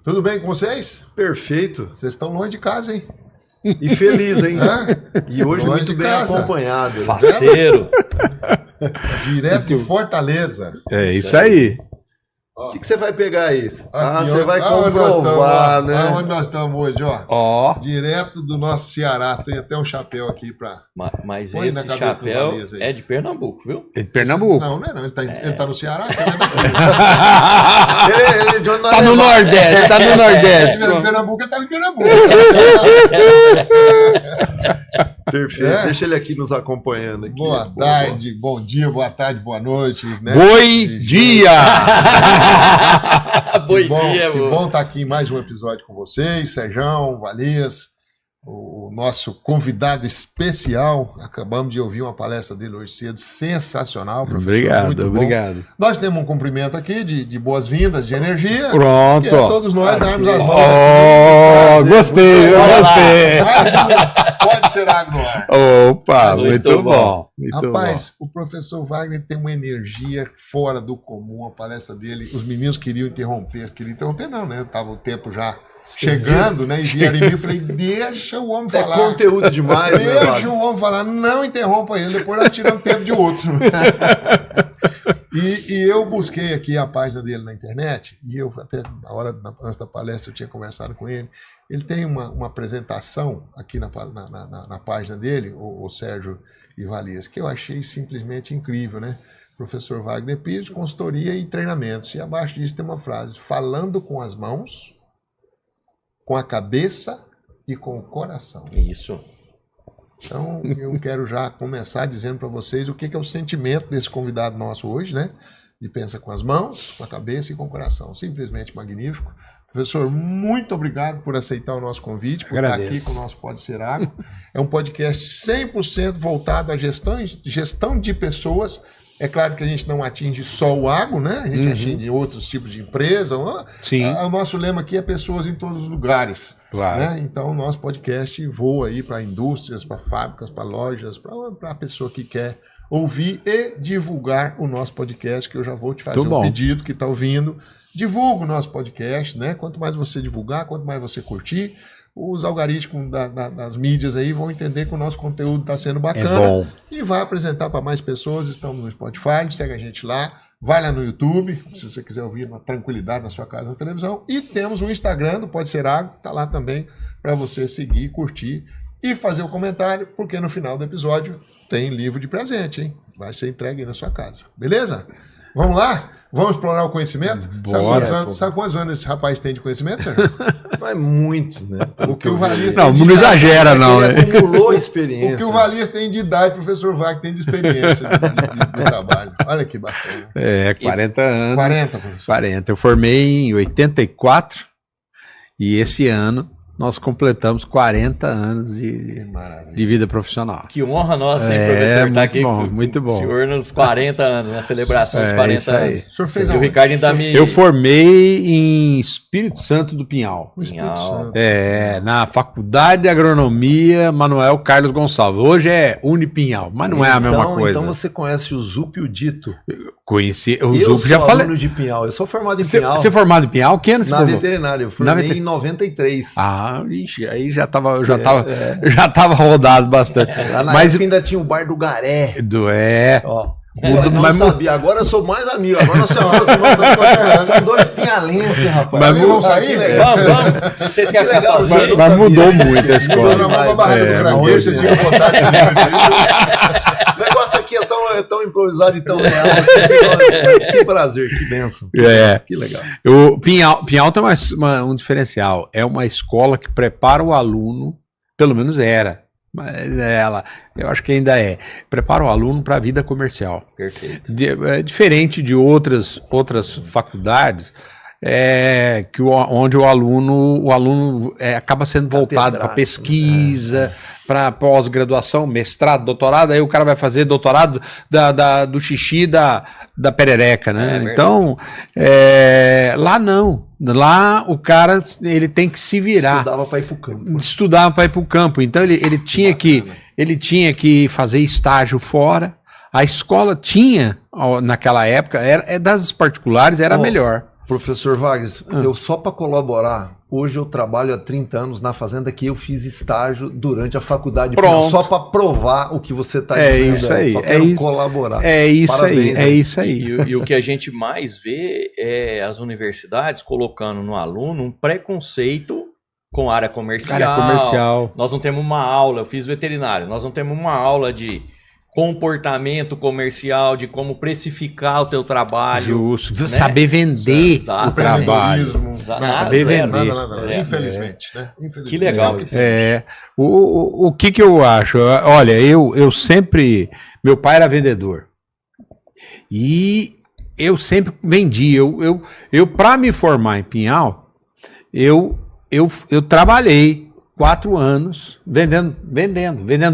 Tudo bem com vocês? Perfeito. Vocês estão longe de casa, hein? E feliz, hein? E hoje longe muito bem acompanhado. Faceiro. Direto de Fortaleza. É isso aí. O que você vai pegar aí? Aqui, Você vai aonde comprovar, né? Aonde nós estamos hoje, ó. Ó. Direto do nosso Ceará. Tem até um chapéu aqui pra... Mas Põe na esse cabeça do chapéu Valias aí. é de Pernambuco, viu? É de Pernambuco. Não, não é não. Ele tá no Ceará. Você vai daqui. Ele de onde nós Tá no levamos. Nordeste, tá no Se ele Nordeste. estiver em Pernambuco, ele tá em Pernambuco. Perfeito. É. Deixa ele aqui nos acompanhando. Aqui. Boa tarde, bom dia, boa tarde, boa noite. Né? Boi dia! Bom Que bom, dia, que vô. bom estar aqui em mais um episódio com vocês, Serjão, Valias, o nosso convidado especial. Acabamos de ouvir uma palestra dele hoje cedo, sensacional, professor. Obrigado, muito bom. obrigado. Nós temos um cumprimento aqui de boas-vindas, de energia. Pronto. Que é todos nós darmos as mãos. Ó, aqui. gostei, eu gostei. Mais um Pode Ser Água no Ar. Opa, Muito muito bom. bom. Muito Rapaz, o professor Wagner tem uma energia fora do comum, a palestra dele. Os meninos queriam interromper não, né? Tava o tempo já chegando, né? E vieram em mim, eu falei, deixa o homem É falar. conteúdo demais, né, Deixa Wagner? o homem falar, não interrompa ele, depois nós tiramos tempo de outro. E eu busquei aqui a página dele na internet, e eu até na hora, antes da palestra, eu tinha conversado com ele. Ele tem uma apresentação aqui na página dele, o Sérgio e Valias, que eu achei simplesmente incrível, né? Professor Wagner Pires, consultoria e treinamentos. E abaixo disso tem uma frase, falando com as mãos, com a cabeça e com o coração. Isso. Então, eu quero já começar dizendo para vocês o que é o sentimento desse convidado nosso hoje, né? De pensa com as mãos, com a cabeça e com o coração. Simplesmente magnífico. Professor, muito obrigado por aceitar o nosso convite, por estar aqui com o nosso Pode Ser Água. É um podcast 100% voltado à gestão de pessoas. É claro que a gente não atinge só o agro, né? A gente atinge outros tipos de empresa. Sim. O nosso lema aqui é pessoas em todos os lugares. Claro. Né? Então, o nosso podcast voa aí para indústrias, para fábricas, para lojas, para a pessoa que quer ouvir e divulgar o nosso podcast, que eu já vou te fazer um pedido que está ouvindo. Divulga o nosso podcast, né? Quanto mais você divulgar, quanto mais você curtir, os algoritmos das mídias aí vão entender que o nosso conteúdo está sendo bacana. É bom. E vai apresentar para mais pessoas. Estamos no Spotify, segue a gente lá. Vai lá no YouTube, se você quiser ouvir na tranquilidade na sua casa, na televisão. E temos o Instagram do Pode Ser Água, está lá também para você seguir, curtir e fazer o comentário, porque no final do episódio tem livro de presente, hein? Vai ser entregue aí na sua casa. Beleza? Vamos lá? Vamos explorar o conhecimento? Bora, Sabe quantos anos esse rapaz tem de conhecimento, Sérgio? Não é muito, né? O que o Valias Não, tem de não exagera, não, Ele né? acumulou O experiência. que o Valias tem de idade, o professor Wagner tem de experiência de trabalho. Olha que bacana. É, 40 anos. 40, professor. 40. Eu formei em 84 e esse ano nós completamos 40 anos Que maravilha. de vida profissional. Que honra nossa, hein, É, professor, muito estar aqui bom, com muito bom. o senhor nos 40 anos, na celebração dos 40 isso aí. anos. O senhor fez E o aonde? Ricardo ainda me... Eu formei em Espírito Santo do Pinhal. No Espírito Santo. É, na Faculdade de Agronomia Manuel Carlos Gonçalves. Hoje é Unipinhal, mas não é a mesma coisa. Então você conhece o Zup e o Dito. Conheci, o Eu Zup sou já falei. aluno de Pinhal. Eu sou formado em Você Pinhal. é formado em Pinhal? Que ano você Na formou? veterinária. Eu Na formei veter- em 93. Ah, ixi, aí já tava rodado bastante. Lá na Mas época ainda tinha o bar do Garé. ó, Eu não mas- sabia, agora eu sou mais amigo. Agora nós somos são dois pinhalenses, rapaz. Mas Aí vão sair? Que legal. Vamos. Vocês querem ficar legal, sozinhos? Zup. mas sabia. mudou muito a escola. Mudou na mão da barraca do É, Cragueiro, muito. vocês tinham vontade de ser O negócio aqui é tão improvisado e tão real. Mas que prazer, que bênção. É. Que legal. O Pinhal tem um diferencial. É uma escola que prepara o aluno, pelo menos era, mas eu acho que ainda é, prepara o aluno para a vida comercial. Perfeito. É diferente de outras faculdades, onde o aluno acaba sendo voltado para Catedrático, pesquisa, para pós-graduação, mestrado, doutorado, aí o cara vai fazer doutorado do xixi da perereca, né? verdade. Então, lá não. Lá o cara ele tem que se virar. Estudava para ir pro campo. Estudava para ir para o campo. Então ele tinha que fazer estágio fora. A escola tinha, naquela época, das particulares, era a melhor. Professor Vargas, eu só para colaborar, hoje eu trabalho há 30 anos na fazenda que eu fiz estágio durante a faculdade. Pronto. Só para provar o que você está É dizendo. isso aí, Só é quero isso. colaborar. É isso Parabéns, aí, é isso aí. E o que a gente mais vê é as universidades colocando no aluno um preconceito com a área comercial. Cara, comercial. Nós não temos uma aula, eu fiz veterinário, nós não temos uma aula de comportamento comercial, de como precificar o teu trabalho. Justo. né? Saber vender Exato. o trabalho. Empreendedorismo, Nada, nada, saber zero. vender. nada. Zero. Infelizmente, né? Infelizmente. Que legal isso. O que eu acho? Olha, eu sempre... Meu pai era vendedor. E eu sempre vendi. Eu para me formar em Pinhal, eu trabalhei 4 anos vendendo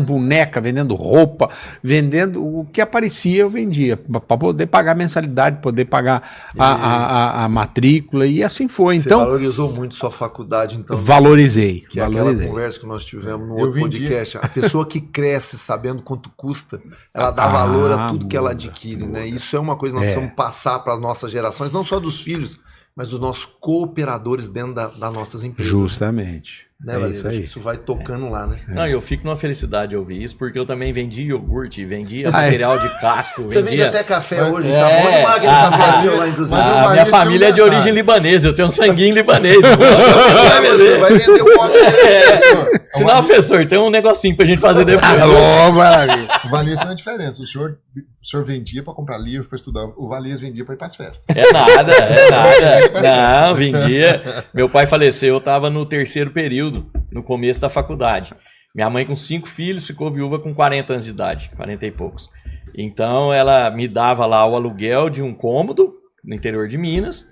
boneca, vendendo roupa, vendendo o que aparecia eu vendia, para poder pagar a mensalidade, poder pagar a matrícula, e assim foi. Você Então, valorizou muito sua faculdade, então. valorizei. Que é aquela conversa que nós tivemos no outro vendi. podcast. A pessoa que cresce sabendo quanto custa, ela dá valor a tudo que ela adquire, né? Isso é uma coisa que nós precisamos passar para as nossas gerações, não só dos filhos, mas dos nossos cooperadores dentro das nossas empresas. Justamente. Né, É Valério? isso Acho aí. que isso vai tocando lá, né? Não, eu fico numa felicidade de ouvir isso, porque eu também vendi iogurte, vendia Ah, é. material de casco, Você vende vendia... até café hoje, É, tá bom demais aquele café seu lá, inclusive. mas A Valério minha tinha família é de detalhe. origem libanesa, eu tenho um sanguinho libanês. Você vai vender um monte de... Sinal, professor, tem um negocinho pra gente fazer depois. Alô, maravilha. O Valias tem uma diferença. O senhor vendia para comprar livro, para estudar. O Valias vendia para ir para as festas. É nada, é nada. Não, vendia. Meu pai faleceu, eu estava no 3º período, no começo da faculdade. Minha mãe com 5 filhos ficou viúva com 40 anos de idade, 40 e poucos. Então ela me dava lá o aluguel de um cômodo no interior de Minas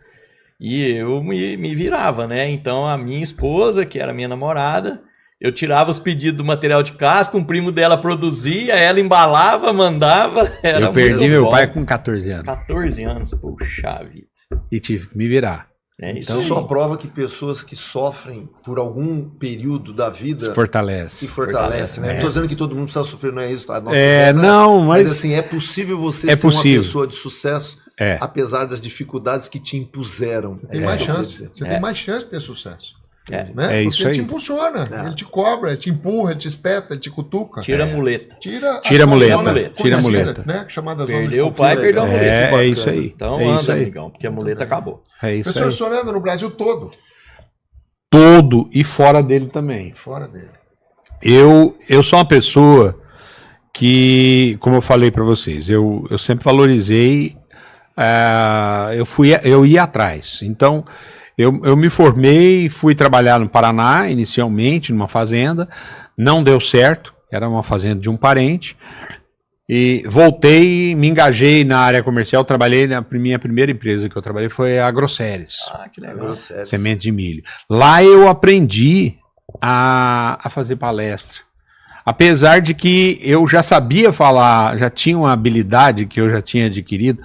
e eu me virava, né? Então a minha esposa, que era minha namorada, eu tirava os pedidos do material de casco, um primo dela produzia, ela embalava, mandava. Era Eu perdi muito meu bom. pai com 14 anos 14 anos, puxa vida. e tive que me virar. É isso. Então, só prova que pessoas que sofrem por algum período da vida Se fortalece. se fortalecem, né? Não estou dizendo que todo mundo precisa sofrer, não é isso. A nossa É, ideia não é não, mas mas assim, é possível você É ser possível. uma pessoa de sucesso, É. apesar das dificuldades que te impuseram. Tem mais chance. Você tem mais chance de ter sucesso. É. Né? É Porque isso ele aí. te impulsiona, ele te cobra, ele te empurra, ele te espeta, ele te cutuca. Tira a muleta. Tira a Tira a sua muleta, zona tira a conhecida, muleta. Né? Chamada zona de Perdeu o conforto. pai, perdeu a muleta. É bacana. isso aí. Então É anda, isso aí. amigão, porque a muleta acabou. É isso Professor, aí. o senhor anda no Brasil todo, Todo e fora dele também. fora dele. Eu sou uma pessoa que, como eu falei para vocês, eu sempre valorizei, eu ia atrás. Então, eu me formei, fui trabalhar no Paraná, inicialmente, numa fazenda, não deu certo, era uma fazenda de um parente, e voltei, me engajei na área comercial, trabalhei na minha primeira empresa que eu trabalhei foi a Grosseries. Ah, que legal. Semente de milho. Lá eu aprendi a fazer palestra. Apesar de que eu já sabia falar, já tinha uma habilidade que eu já tinha adquirido.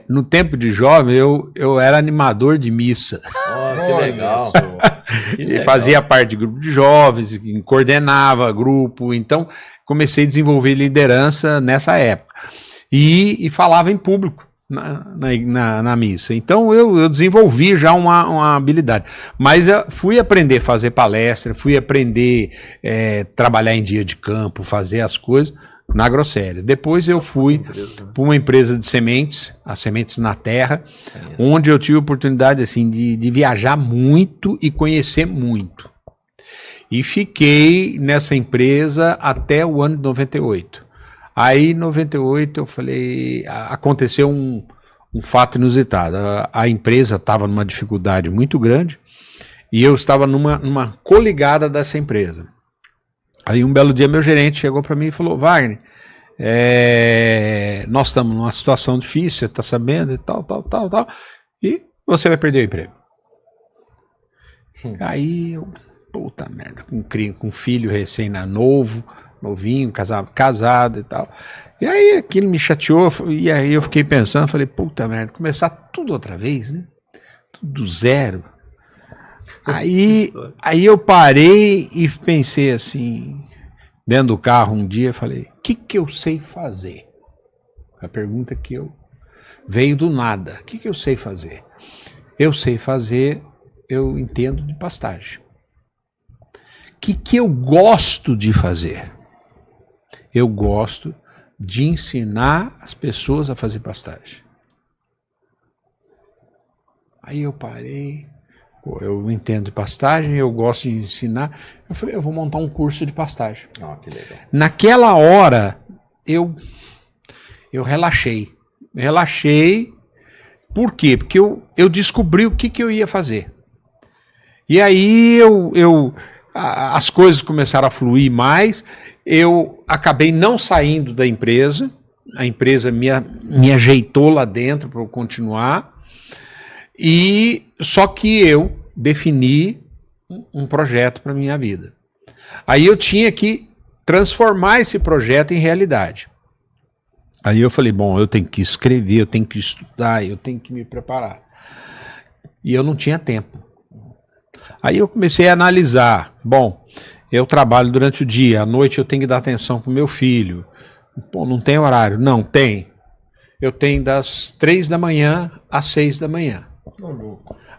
No tempo de jovem, eu era animador de missa. Oh, que Olha legal. só. Que E legal. fazia parte de grupo de jovens, coordenava grupo. Então, comecei a desenvolver liderança nessa época. E falava em público na missa. Então, eu desenvolvi já uma habilidade. Mas eu fui aprender a fazer palestra, fui aprender trabalhar em dia de campo, fazer as coisas na Grosseries. Depois eu fui para uma empresa de sementes, as Sementes na Terra, onde eu tive a oportunidade assim, de viajar muito e conhecer muito. E fiquei nessa empresa até o ano de 98. Aí, em 98, eu falei, aconteceu um fato inusitado. A empresa estava numa dificuldade muito grande e eu estava numa coligada dessa empresa. Aí um belo dia meu gerente chegou para mim e falou, Wagner, nós estamos numa situação difícil, você está sabendo e tal, e você vai perder o emprego. Aí eu, puta merda, com um filho recém-novo, novinho, casado e tal. E aí aquilo me chateou, e aí eu fiquei pensando, falei, puta merda, começar tudo outra vez, né? Tudo do zero. Aí eu parei e pensei assim, dentro do carro um dia, falei, o que eu sei fazer? A pergunta que eu veio do nada. O que eu sei fazer? Eu entendo de pastagem. O que eu gosto de fazer? Eu gosto de ensinar as pessoas a fazer pastagem. Aí eu parei, eu entendo de pastagem, eu gosto de ensinar. Eu falei, eu vou montar um curso de pastagem. Que legal. Naquela hora, eu relaxei. Por quê? Porque eu descobri o que eu ia fazer. E aí as coisas começaram a fluir mais, eu acabei não saindo da empresa, a empresa me ajeitou lá dentro para eu continuar, só que eu defini um projeto para minha vida. Aí eu tinha que transformar esse projeto em realidade. Aí eu falei, bom, eu tenho que escrever, eu tenho que estudar, eu tenho que me preparar. E eu não tinha tempo. Aí eu comecei a analisar, bom, eu trabalho durante o dia, à noite eu tenho que dar atenção para o meu filho. Pô, não tem horário? Não, tem. Eu tenho das 3 da manhã às 6 da manhã.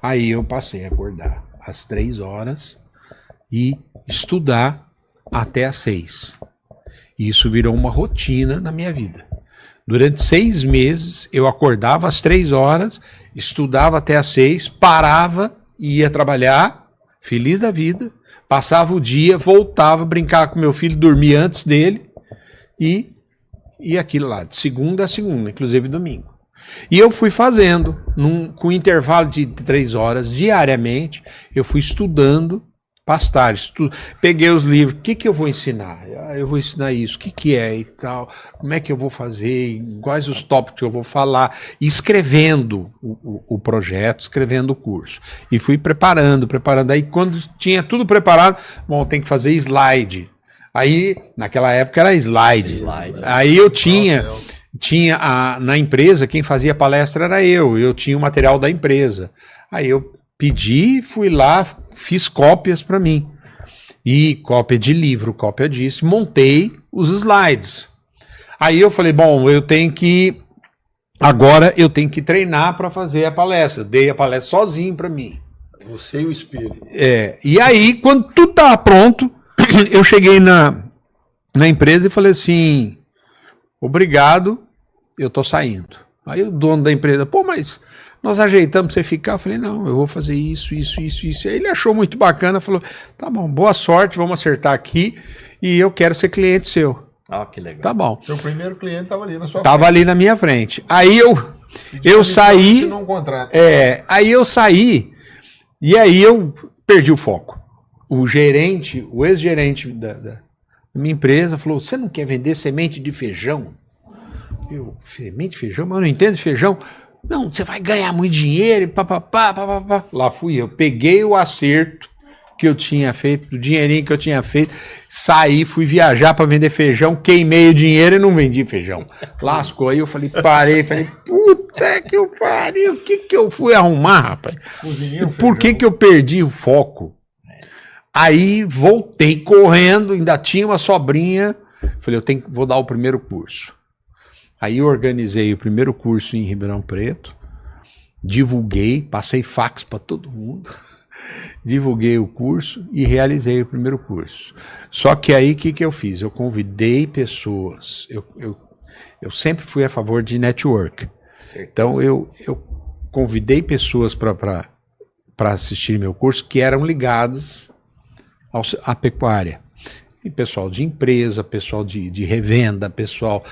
Aí eu passei a acordar às 3 horas e estudar até às 6. E isso virou uma rotina na minha vida. Durante 6 meses eu acordava às 3 horas, estudava até às 6, parava e ia trabalhar, feliz da vida, passava o dia, voltava, brincava com meu filho, dormia antes dele e aquilo lá, de segunda a segunda, inclusive domingo. E eu fui fazendo, com intervalo de 3 horas diariamente, eu fui estudando pastagem. Peguei os livros, o que eu vou ensinar? Eu vou ensinar isso, o que é e tal, como é que eu vou fazer, quais os tópicos que eu vou falar, e escrevendo o projeto, escrevendo o curso. E fui preparando. Aí quando tinha tudo preparado, bom, tem que fazer slide. Aí, naquela época era slide. Aí eu tinha na empresa, quem fazia palestra era eu tinha o material da empresa. Aí eu pedi, fui lá, fiz cópias para mim. E cópia de livro, cópia disso, montei os slides. Aí eu falei, bom, agora eu tenho que treinar para fazer a palestra. Dei a palestra sozinho para mim. Você e o espelho. E aí, quando tudo estava pronto, eu cheguei na empresa e falei assim, obrigado, eu tô saindo. Aí o dono da empresa, pô, mas nós ajeitamos pra você ficar. Eu falei, não, eu vou fazer isso. Aí ele achou muito bacana, falou, tá bom, boa sorte, vamos acertar aqui e eu quero ser cliente seu. Que legal. Tá bom. Seu primeiro cliente estava ali na sua frente. Tava ali na minha frente. Aí eu saí. Um contrato. Aí eu saí e aí eu perdi o foco. O ex-gerente da minha empresa falou, você não quer vender semente de feijão? Semente de feijão? Mas eu não entendo de feijão. Não, você vai ganhar muito dinheiro e papapá. Lá fui eu. Peguei o acerto que eu tinha feito, o dinheirinho que eu tinha feito, saí, fui viajar para vender feijão, queimei o dinheiro e não vendi feijão. Lascou. Aí eu falei, puta que eu pariu, o que eu fui arrumar, rapaz? Por que eu perdi o foco? Aí voltei correndo, ainda tinha uma sobrinha, falei, vou dar o primeiro curso. Aí eu organizei o primeiro curso em Ribeirão Preto, divulguei, passei fax para todo mundo, divulguei o curso e realizei o primeiro curso. Só que aí o que eu fiz? Eu convidei pessoas, eu sempre fui a favor de network. Então eu convidei pessoas para assistir meu curso que eram ligados à pecuária. E pessoal de empresa, pessoal de revenda, pessoal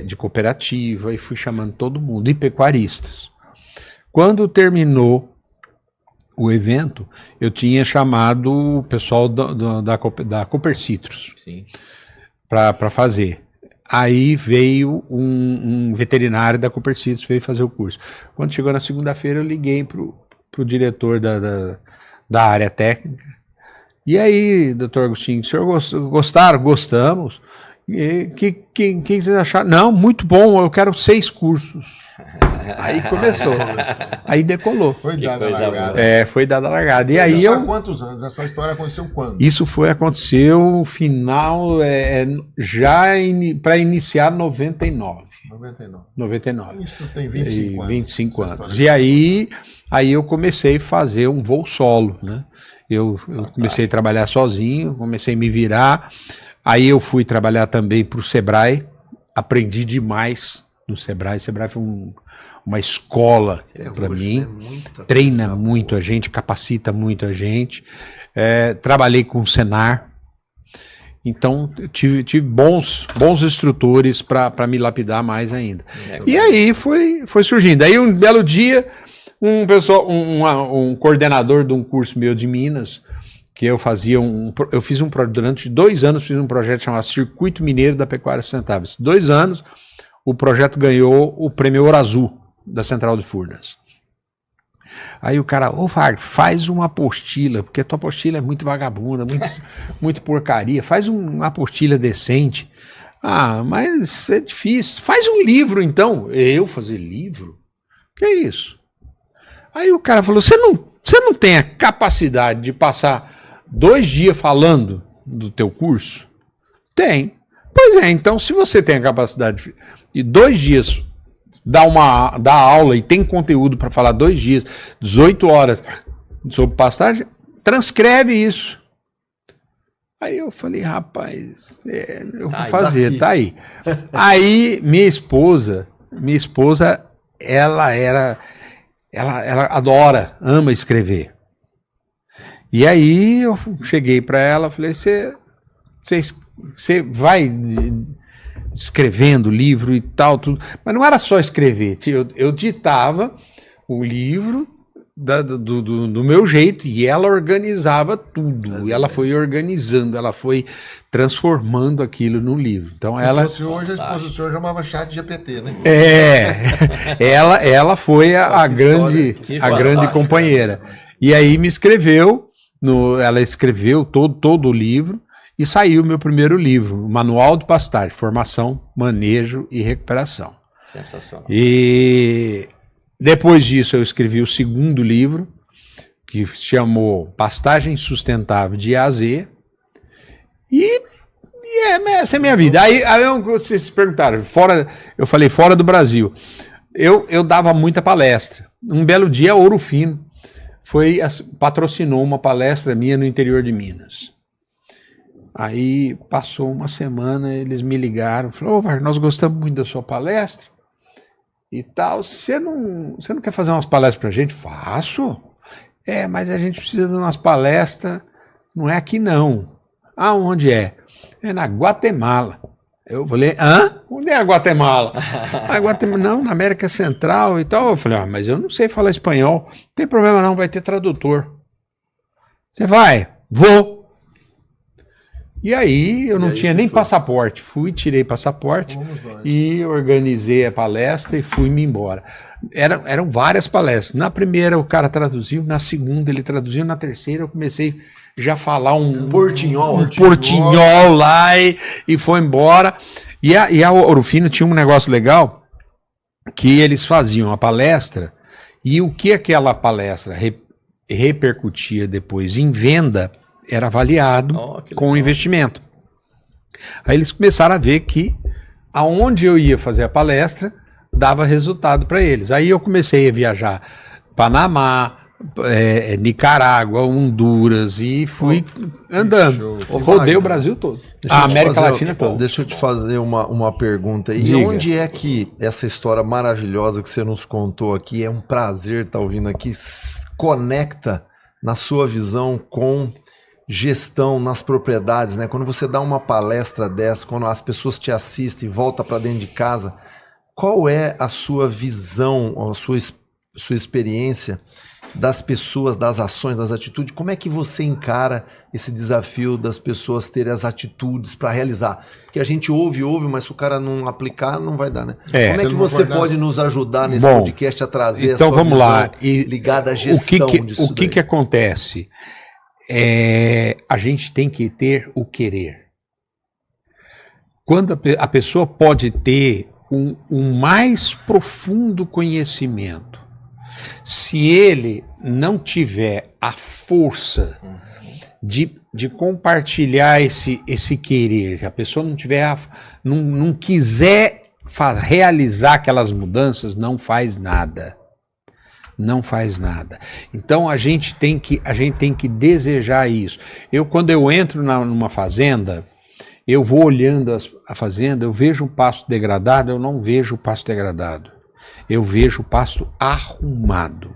de cooperativa, e fui chamando todo mundo, e pecuaristas. Quando terminou o evento, eu tinha chamado o pessoal da Cooper Citrus para fazer. Aí veio um veterinário da Cooper Citrus, veio fazer o curso. Quando chegou na segunda-feira, eu liguei pro diretor da área técnica. E aí, doutor Agostinho, o senhor gostaram? Gostamos. que vocês acharam? Não, muito bom, eu quero 6 cursos. Aí começou. Aí decolou. Foi dada a largada. Foi dada a largada. E aí isso há quantos anos? Essa história aconteceu quando? Isso aconteceu no final, para iniciar 99. 99. Isso tem 25 anos. 25 anos. E aí eu comecei a fazer um voo solo, né? Eu comecei a trabalhar sozinho, comecei a me virar. Aí eu fui trabalhar também para o Sebrae, aprendi demais no Sebrae. O Sebrae foi uma escola para mim, treina muito a gente, capacita muito a gente. Trabalhei com o Senar, então eu tive bons instrutores para me lapidar mais ainda. E aí foi surgindo. Aí um belo dia, um coordenador de um curso meu de Minas, que eu fiz durante 2 anos, fiz um projeto chamado Circuito Mineiro da Pecuária Sustentável. 2 anos, o projeto ganhou o prêmio Ouro Azul da Central de Furnas. Aí o cara, Wagner, faz uma apostila, porque a tua apostila é muito vagabunda, muito porcaria, faz uma apostila decente. Mas é difícil. Faz um livro, então. Eu fazer livro? Que é isso? Aí o cara falou, você não tem a capacidade de passar 2 dias falando do teu curso? Tem. Pois é, então se você tem a capacidade de 2 dias dar aula e tem conteúdo para falar 2 dias, 18 horas sobre pastagem, transcreve isso. Aí eu falei, rapaz, eu vou fazer, tá aí. Aí minha esposa, ela ama escrever. E aí eu cheguei para ela, falei, você vai escrevendo livro e tal, tudo. Mas não era só escrever, eu ditava o livro do meu jeito e ela organizava tudo. E ela foi organizando, ela foi transformando aquilo num livro. Então Se fosse hoje, a esposa do senhor chamava ChatGPT, né? Ela foi a grande companheira. E aí me escreveu, ela escreveu todo o livro e saiu o meu primeiro livro, o Manual de Pastagem, Formação, Manejo e Recuperação. Sensacional. E depois disso eu escrevi o segundo livro, que se chamou Pastagem Sustentável de A a Z. Essa é a minha vida. Aí vocês se perguntaram, eu falei fora do Brasil. Eu dava muita palestra. Um belo dia a Ouro Fino patrocinou uma palestra minha no interior de Minas. Aí passou uma semana, eles me ligaram, falaram, Wagner, nós gostamos muito da sua palestra e tal, você não quer fazer umas palestras pra gente? Faço. Mas a gente precisa de umas palestras, não é aqui não. Onde é? É na Guatemala. Eu falei, onde é a Guatemala? Guatemala, não, na América Central e tal. Eu falei, mas eu não sei falar espanhol. Não tem problema não, vai ter tradutor. Você vai? Vou. E aí eu não tinha nem passaporte. Tirei passaporte e organizei a palestra e fui-me embora. Eram várias palestras. Na primeira o cara traduziu, na segunda ele traduziu, na terceira eu comecei já a falar um portinhol lá e foi embora. E a Ouro Fino tinha um negócio legal que eles faziam a palestra e o que aquela palestra repercutia depois em venda era avaliado com o investimento. Aí eles começaram a ver que aonde eu ia fazer a palestra dava resultado para eles. Aí eu comecei a viajar Panamá, Nicarágua, Honduras e fui andando. Rodei o Brasil todo. A América Latina toda. Deixa eu te fazer uma pergunta. E onde é que essa história maravilhosa que você nos contou aqui, é um prazer estar ouvindo aqui, conecta na sua visão com gestão nas propriedades, né? Quando você dá uma palestra dessa, quando as pessoas te assistem, volta para dentro de casa, qual é a sua visão, a sua experiência das pessoas, das ações, das atitudes? Como é que você encara esse desafio das pessoas terem as atitudes para realizar? Porque a gente ouve, mas se o cara não aplicar, não vai dar, né? Como é que você pode nos ajudar nesse podcast a trazer então, a sua visão lá. Ligada à gestão disso? O que acontece? A gente tem que ter o querer. quando a pessoa pode ter um mais profundo conhecimento, se ele não tiver a força de compartilhar esse querer, se a pessoa não tiver não quiser realizar aquelas mudanças, não faz nada. Não faz nada. Então a gente tem que desejar isso. Quando eu entro numa fazenda, eu vou olhando a fazenda, eu vejo um pasto degradado, eu não vejo o pasto degradado. Eu vejo o pasto arrumado.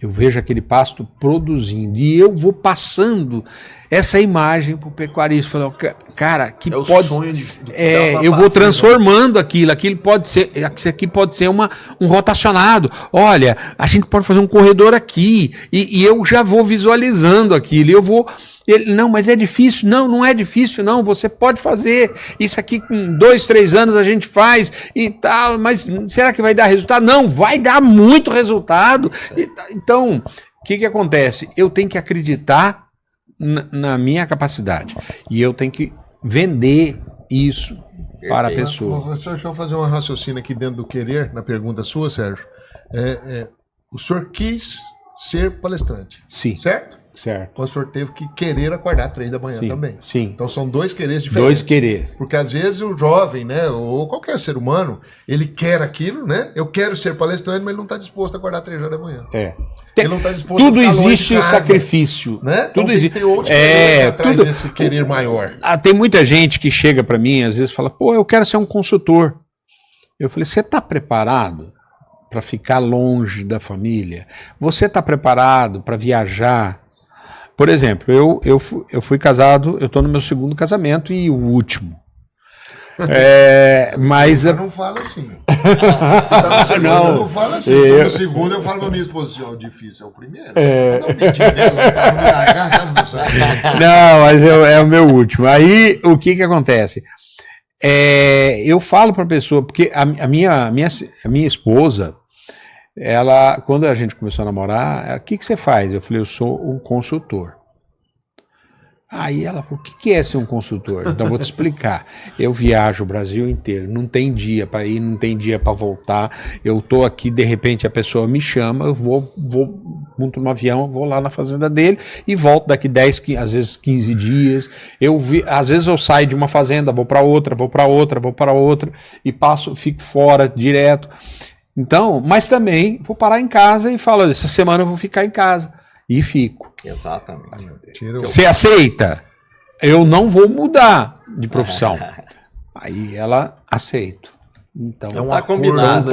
Eu vejo aquele pasto produzindo. E eu vou passando essa imagem para o pecuarista. Falando, cara, que pode ser. Eu vou transformando aquilo. Aquilo pode ser. Isso aqui pode ser um rotacionado. Olha, a gente pode fazer um corredor aqui. E eu já vou visualizando aquilo. Eu vou. Não, mas é difícil. Não é difícil, não. Você pode fazer. Isso aqui com 2, 3 anos a gente faz e tal. Mas será que vai dar resultado? Não, vai dar muito resultado. Então, o que acontece? Eu tenho que acreditar na minha capacidade. E eu tenho que vender isso para a pessoa. Professor, deixa eu fazer um raciocínio aqui dentro do querer, na pergunta sua, Sérgio. O senhor quis ser palestrante. Sim. Certo? Certo. O senhor teve que querer acordar 3 da manhã também. Sim. Então são 2 quereres diferentes. 2 quereres. Porque às vezes o jovem, né, ou qualquer ser humano, ele quer aquilo, né? Eu quero ser palestrante, mas ele não está disposto a acordar 3 horas da manhã. Ele não está disposto tudo a ficar longe existe de casa, sacrifício. Né? Tudo então, existe. Tem outros quereres atrás desse querer maior. Tem muita gente que chega para mim, às vezes fala, pô, eu quero ser um consultor. Eu falei, você está preparado para ficar longe da família? Você está preparado para viajar? Por exemplo, eu fui casado, eu estou no meu 2º casamento e o último. Mas não fala assim. Você tá no segundo, eu não falo assim. No segundo eu falo pra minha esposa, o difícil é o primeiro. Não, mas é o meu último. Aí, o que acontece? Eu falo para a pessoa, porque a minha esposa, ela, quando a gente começou a namorar, o que você faz? Eu falei, eu sou um consultor. Aí ela falou, o que é ser um consultor? Então eu vou te explicar. Eu viajo o Brasil inteiro, não tem dia para ir, não tem dia para voltar. Eu tô aqui, de repente a pessoa me chama, eu vou monto no avião, vou lá na fazenda dele e volto daqui 10, às vezes 15 dias. Às vezes eu saio de uma fazenda, vou para outra e fico fora direto. Então, mas também vou parar em casa e falo, essa semana eu vou ficar em casa. E fico. Exatamente. Você aceita? Eu não vou mudar de profissão. Aí ela aceita. Então, tá combinado.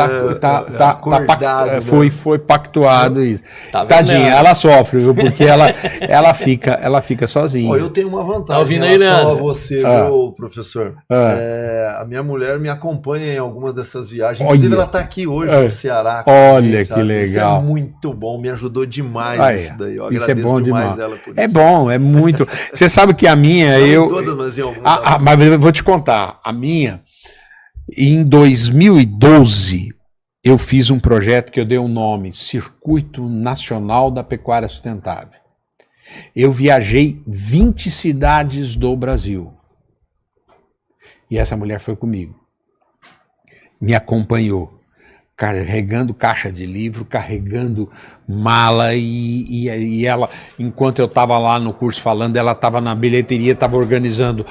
Foi pactuado isso. Tadinha, ela sofre, viu? Porque ela fica sozinha. Eu tenho uma vantagem em relação a você, viu, professor? A minha mulher me acompanha em algumas dessas viagens. Inclusive, ela está aqui hoje no Ceará. Olha que legal. Isso é muito bom, me ajudou demais isso daí. Eu agradeço bom demais ela por isso. É bom, é muito. Você sabe que a minha, mas eu vou te contar, a minha. Em 2012, eu fiz um projeto que eu dei um nome, Circuito Nacional da Pecuária Sustentável. Eu viajei 20 cidades do Brasil. E essa mulher foi comigo. Me acompanhou, carregando caixa de livro, carregando mala e ela, enquanto eu estava lá no curso falando, ela estava na bilheteria, estava organizando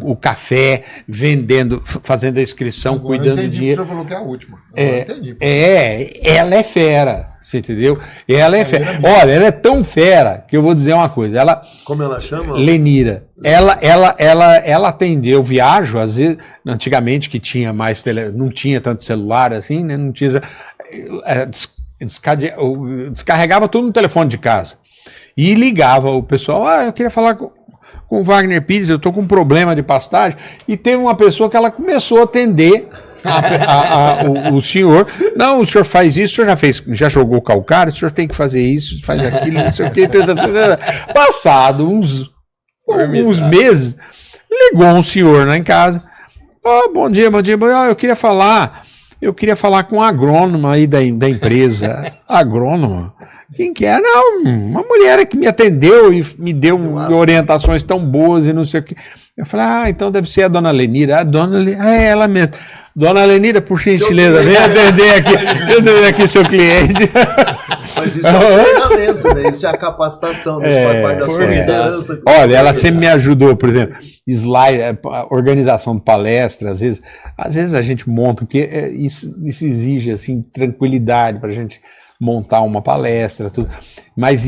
o café, vendendo, fazendo a inscrição, agora cuidando do dinheiro. Você falou que é a última. Ela é fera. Você entendeu? Ela é fera. Olha, ela é tão fera que eu vou dizer uma coisa. Ela, como ela chama? Lenira. Ela atendeu. Eu viajo, às vezes, antigamente que tinha mais não tinha tanto celular assim, né? Não tinha. Descarregava tudo no telefone de casa. E ligava o pessoal. Eu queria falar com o Wagner Pires, eu estou com um problema de pastagem. E teve uma pessoa que ela começou a atender. O senhor, não, o senhor faz isso, o senhor já jogou calcário, o senhor tem que fazer isso, faz aquilo, não sei o que. Passado uns meses, ligou um senhor lá em casa. Bom dia, eu queria falar. eu queria falar com a agrônoma aí da empresa. Agrônoma? Quem que é? Não, uma mulher que me atendeu e me deu orientações tão boas e não sei o que. Eu falei, então deve ser a dona Lenira. A dona Lenira, é ela mesma. Dona Lenira, por gentileza, vem atender aqui seu cliente. Mas isso é um treinamento, né? Isso é a capacitação, né? Isso faz parte da sua liderança. Olha, ela sempre me ajudou, por exemplo, slide, organização de palestra, às vezes a gente monta, porque isso exige assim, tranquilidade para a gente montar uma palestra, tudo. Mas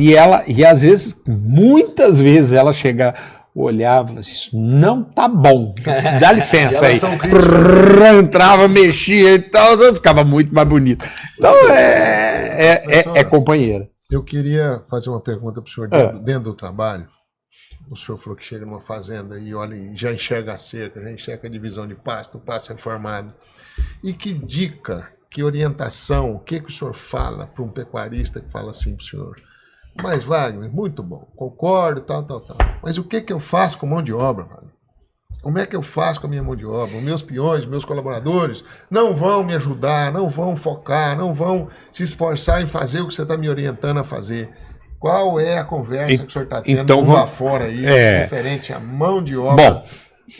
às vezes, muitas vezes ela chega, olhava e falava assim, isso não tá bom, dá licença aí. Entrava, mexia e tal, ficava muito mais bonito. Então é companheira. Eu queria fazer uma pergunta para o senhor dentro do trabalho. O senhor falou que chega numa fazenda e olha, já enxerga a cerca, já enxerga a divisão de pasto, o pasto reformado. E que dica, que orientação, o que o senhor fala para um pecuarista que fala assim para o senhor? Mas, Wagner, muito bom, concordo, tal. Mas o que eu faço com mão de obra, Wagner? Como é que eu faço com a minha mão de obra? Os meus peões, meus colaboradores não vão me ajudar, não vão focar, não vão se esforçar em fazer o que você está me orientando a fazer. Qual é a conversa que o senhor está tendo então, lá fora aí, referente à mão de obra? Bom,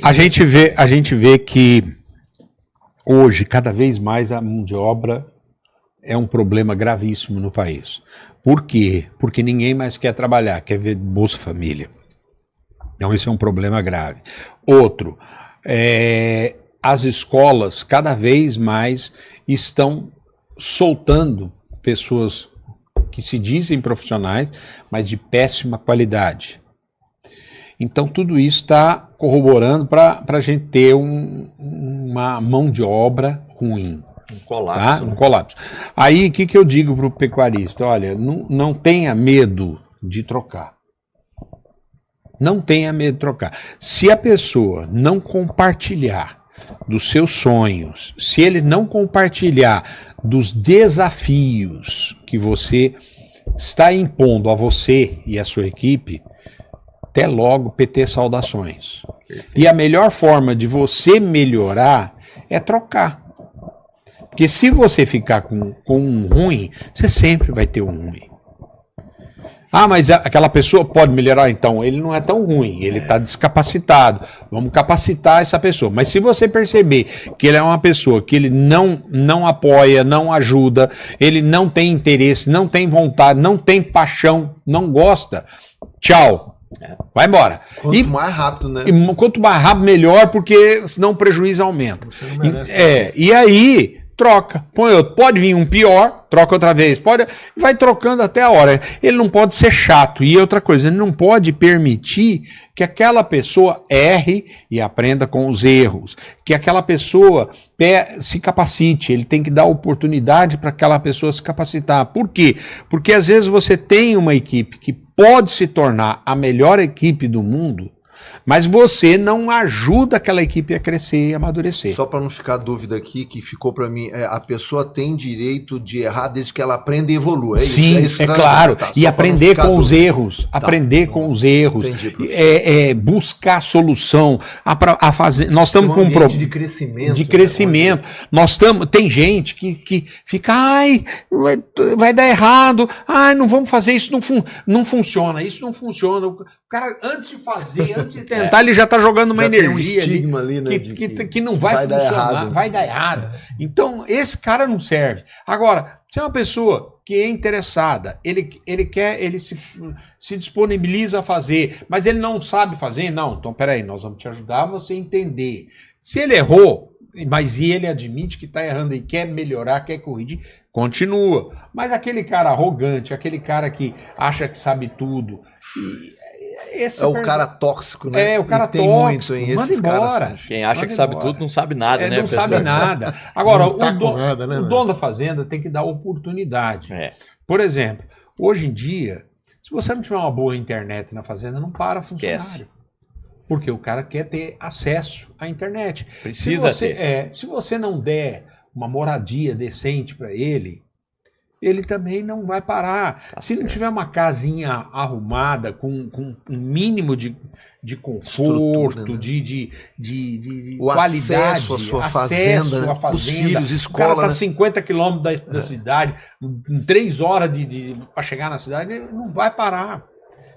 a gente vê que hoje, cada vez mais, a mão de obra é um problema gravíssimo no país. Por quê? Porque ninguém mais quer trabalhar, quer ver Bolsa Família. Então, isso é um problema grave. Outro, as escolas cada vez mais estão soltando pessoas que se dizem profissionais, mas de péssima qualidade. Então, tudo isso está corroborando para a gente ter uma mão de obra ruim. Um colapso. Tá? Um colapso. Aí, o que eu digo para o pecuarista? Olha, não tenha medo de trocar. Não tenha medo de trocar. Se a pessoa não compartilhar dos seus sonhos, se ele não compartilhar dos desafios que você está impondo a você e a sua equipe, até logo, PT, saudações. Perfeito. E a melhor forma de você melhorar é trocar. Porque se você ficar com um ruim, você sempre vai ter um ruim. Mas aquela pessoa pode melhorar, então ele não é tão ruim, ele está descapacitado. Vamos capacitar essa pessoa. Mas se você perceber que ele é uma pessoa que ele não apoia, não ajuda, ele não tem interesse, não tem vontade, não tem paixão, não gosta, tchau. Vai embora. Quanto mais rápido, né? Quanto mais rápido, melhor, porque senão o prejuízo aumenta. E aí, troca. Pode vir um pior, troca outra vez. Vai trocando até a hora. Ele não pode ser chato. E outra coisa, ele não pode permitir que aquela pessoa erre e aprenda com os erros. Que aquela pessoa se capacite. Ele tem que dar oportunidade para aquela pessoa se capacitar. Por quê? Porque às vezes você tem uma equipe que pode se tornar a melhor equipe do mundo, mas você não ajuda aquela equipe a crescer e amadurecer. Só para não ficar dúvida aqui, que ficou para mim, a pessoa tem direito de errar desde que ela aprenda e evolua. Sim, isso claro. E aprender com os erros. Aprender com os erros. Buscar solução. A fazer. Nós estamos com um problema de crescimento. De crescimento. Tem gente que fica, vai dar errado. Não vamos fazer isso, não funciona. Isso não funciona. O cara, antes de fazer, antes de tentar, ele já está jogando uma energia tem um estigma ali, né, que não vai funcionar, vai dar errado. Então, esse cara não serve. Agora, se é uma pessoa que é interessada, ele se disponibiliza a fazer, mas ele não sabe fazer, não. Então, peraí, nós vamos te ajudar a você entender. Se ele errou, mas ele admite que está errando e quer melhorar, quer corrigir, continua. Mas aquele cara arrogante, aquele cara que acha que sabe tudo... o cara tóxico, né? O cara tem tóxico, muito em manda esses embora. Caras. Quem acha que sabe tudo não sabe nada, né? Não sabe nada. Agora, o dono da fazenda tem que dar oportunidade. Por exemplo, hoje em dia, se você não tiver uma boa internet na fazenda, não para funcionário. Porque o cara quer ter acesso à internet. Precisa ter. Se você não der uma moradia decente para ele ele também não vai parar. Tá Se não certo. tiver uma casinha arrumada, com um mínimo de conforto, Estrutura, né? de O qualidade, acesso à sua fazenda, né? à fazenda. Os filhos, O escola, cara tá né? 50 quilômetros da cidade, em 3 horas para chegar na cidade, ele não vai parar.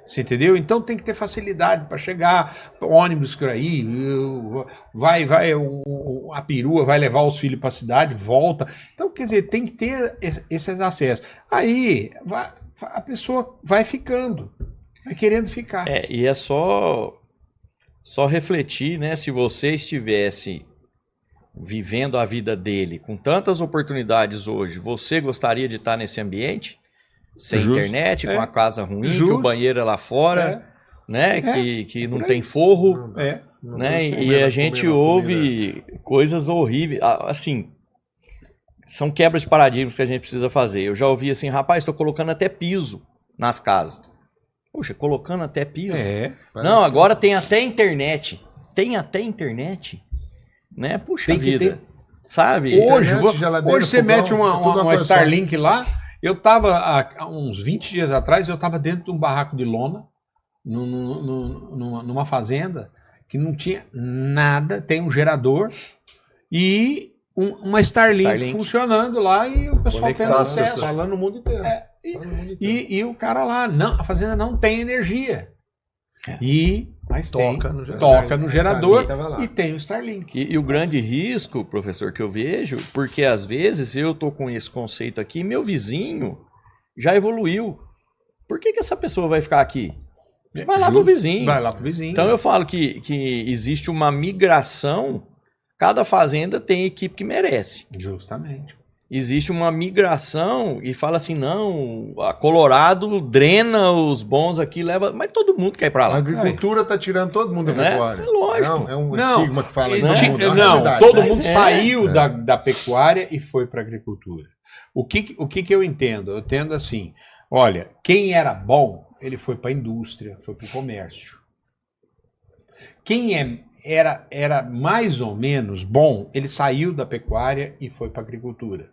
Você entendeu? Então tem que ter facilidade para chegar, ônibus por aí, a perua vai levar os filhos para a cidade, volta. Então, quer dizer, tem que ter esses acessos. Aí a pessoa vai ficando, vai querendo ficar. E é só refletir, né? Se você estivesse vivendo a vida dele com tantas oportunidades hoje, você gostaria de estar nesse ambiente? Sem Justo. internet, com a casa ruim, que Justo. o banheiro é lá fora, né? Que não por tem aí. forro, Não né? tem E comida, a gente comida, ouve coisas horríveis, assim, são quebras de paradigmas que a gente precisa fazer. Eu já ouvi assim, rapaz, estou colocando até piso nas casas. Poxa, colocando até piso? Parece Não, que- agora tem até internet. Tem até internet, né? Puxa Tem que vida, ter. sabe? Hoje, Internet, geladeira, hoje você fogão, mete é tudo uma uma coisa só. Starlink lá. Eu estava, há uns 20 dias atrás, eu estava dentro de um barraco de lona, numa fazenda, que não tinha nada, tem um gerador e uma Starlink funcionando lá e o pessoal tendo Conectado, acesso. Falando no mundo inteiro. E, Falando no mundo inteiro. e o cara lá, a fazenda não tem energia. Mas Toca no gerador. toca no gerador Starlink tava lá. e tem o Starlink. E o grande risco, professor, que eu vejo, porque às vezes eu tô com esse conceito aqui, meu vizinho já evoluiu. Por que essa pessoa vai ficar aqui? Vai lá pro vizinho. Vai lá pro vizinho. Então eu falo que existe uma migração, cada fazenda tem equipe que merece. Justamente. Existe uma migração e fala assim, não, a Colorado drena os bons aqui, leva, mas todo mundo quer ir pra A lá. agricultura está tirando todo mundo da Né? pecuária. É lógico. Não, é um Não, estigma que fala em Não, todo mundo. é uma não, realidade, todo né? mundo É. saiu da pecuária e foi para a agricultura. O que eu entendo? Eu entendo assim, olha, quem era bom, ele foi para a indústria, foi para o comércio. Quem era mais ou menos bom, ele saiu da pecuária e foi para a agricultura.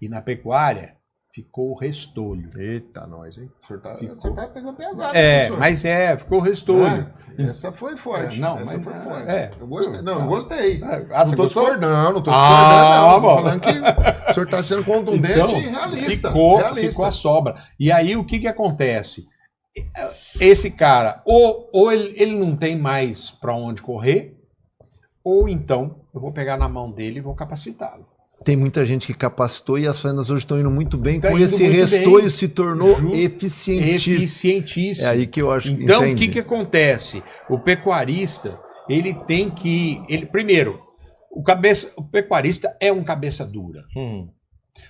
E na pecuária ficou o restolho. Eita, nós, hein? O Ficou. senhor tá pegando pesado. É, mas ficou o restolho. Essa foi forte. Não, essa mas foi forte. é. Eu gostei. Não, eu gostei. Ah, Não você tô gostou? discordando, não tô Ah, discordando, não. Tô bom. falando que o senhor está sendo contundente Então, e realista. ficou a sobra. E aí o que acontece? Esse cara, ou ele não tem mais para onde correr, ou então eu vou pegar na mão dele e vou capacitá-lo. Tem muita gente que capacitou e as fazendas hoje estão indo muito bem. Tá Com indo esse muito restolho bem. se tornou Ju- eficientíssimo. Eficientíssimo. É aí que eu acho que Então, o entende. que acontece? O pecuarista, ele tem que... Primeiro, o pecuarista é um cabeça dura.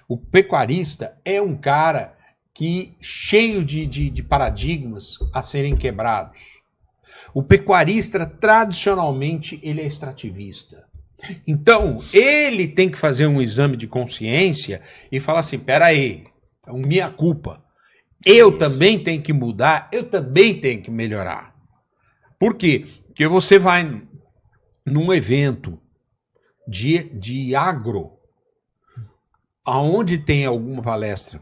O pecuarista é um cara que cheio de paradigmas a serem quebrados. O pecuarista, tradicionalmente, ele é extrativista. Então, ele tem que fazer um exame de consciência e falar assim, peraí, é minha culpa. Eu também tenho que mudar, eu também tenho que melhorar. Por quê? Porque você vai num evento de agro, aonde tem alguma palestra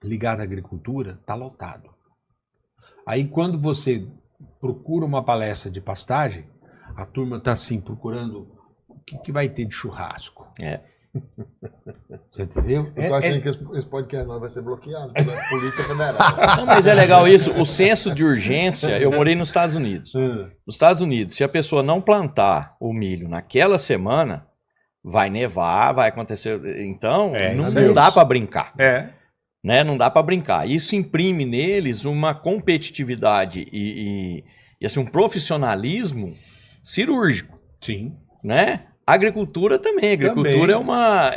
ligada à agricultura, está lotado. Aí quando você procura uma palestra de pastagem, a turma está assim, procurando o que vai ter de churrasco. Você entendeu? Eu tô achando que esse podcast não vai ser bloqueado pela Polícia Federal. Não, mas é legal isso. O senso de urgência, eu morei nos Estados Unidos. Nos Estados Unidos, se a pessoa não plantar o milho naquela semana, vai nevar, vai acontecer. Então, não dá para brincar. Né? Não dá para brincar. Isso imprime neles uma competitividade e assim, um profissionalismo cirúrgico. Sim. Né? A agricultura também. A agricultura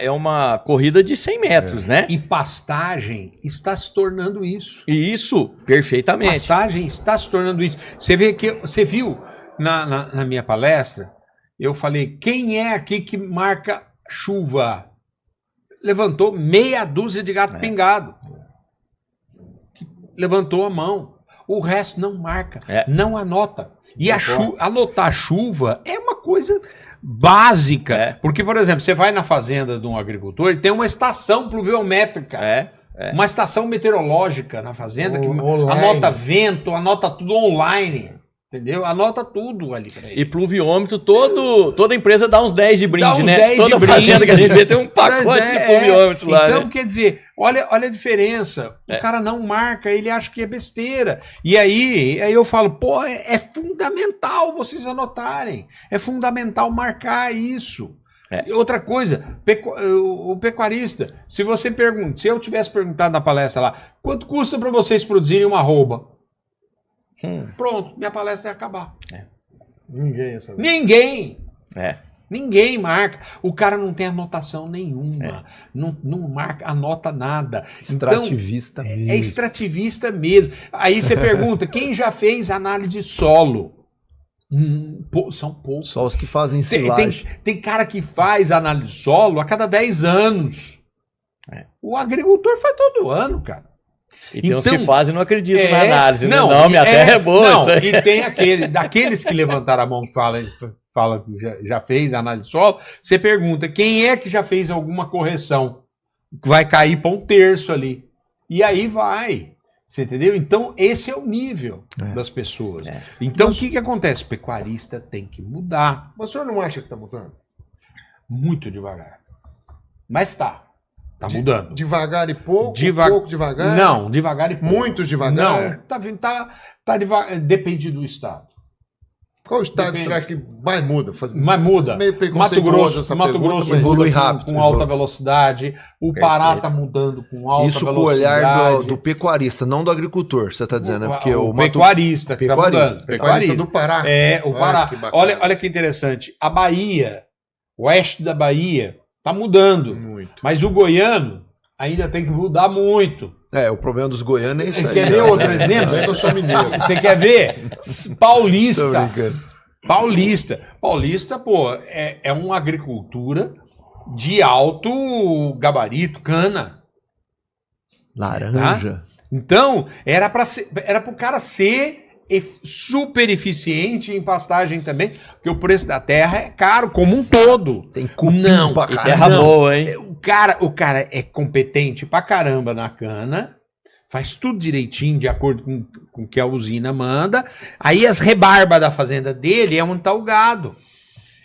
é uma corrida de 100 metros, né? E pastagem está se tornando isso. E isso, perfeitamente. Pastagem está se tornando isso. Você viu na minha palestra, eu falei, quem é aqui que marca chuva? Levantou meia dúzia de gato pingado. Levantou a mão. O resto não marca, não anota. E anotar chuva é uma coisa básica. Porque, por exemplo, você vai na fazenda de um agricultor e tem uma estação pluviométrica. Uma estação meteorológica na fazenda que anota vento, anota tudo online. Entendeu? Anota tudo ali pra ele. E pluviômetro, toda empresa dá uns 10 de brinde, né? 10 toda de fazenda que a gente vê tem um pacote de pluviômetro lá. Então, né? quer dizer, olha a diferença. O cara não marca, ele acha que é besteira. E aí eu falo, pô, é fundamental vocês anotarem. É fundamental marcar isso. E outra coisa, o pecuarista, se eu tivesse perguntado na palestra lá, quanto custa para vocês produzirem uma arroba? Pronto, minha palestra ia acabar. Ninguém marca. O cara não tem anotação nenhuma. Não marca, anota nada. Extrativista então, mesmo. É extrativista mesmo. Aí você pergunta, quem já fez análise de solo? São poucos. Só os que fazem silagem. Tem cara que faz análise de solo a cada 10 anos. O agricultor faz todo ano, cara. E tem uns que fazem e não acreditam na análise. Não, minha terra é boa. Não, e tem daqueles que levantaram a mão que fala que já fez análise de solo, você pergunta, quem é que já fez alguma correção? Vai cair para um terço ali. E aí vai. Você entendeu? Então, esse é o nível das pessoas. Então, o que acontece? O pecuarista tem que mudar. Mas o senhor não acha que está mudando? Muito devagar. Mas está. Tá mudando. Devagar e pouco? Pouco devagar? Não, devagar e pouco. Muitos devagar? Não, depende do estado. Qual o estado que você acha que mais muda? Mais muda. Meio Mato Grosso evolui rápido. Com alta velocidade. O Pará está mudando com alta velocidade. Isso com o olhar do pecuarista, não do agricultor, você está dizendo. Porque o pecuarista que está mudando. Pecuarista do Pará. O Pará. Olha que interessante. A Bahia, o oeste da Bahia, está mudando. Muito. Mas o goiano ainda tem que mudar muito. O problema dos goianos é isso aí. Quer ver outro exemplo? Eu sou mineiro. Você quer ver? Paulista, pô, é uma agricultura de alto gabarito, cana. Laranja. Tá? Então, era para o cara ser super eficiente em pastagem também, porque o preço da terra é caro como um todo. Tem cupim pra caramba. Terra boa, hein? O cara é competente pra caramba na cana, faz tudo direitinho, de acordo com o que a usina manda. Aí as rebarbas da fazenda dele é onde tá o gado.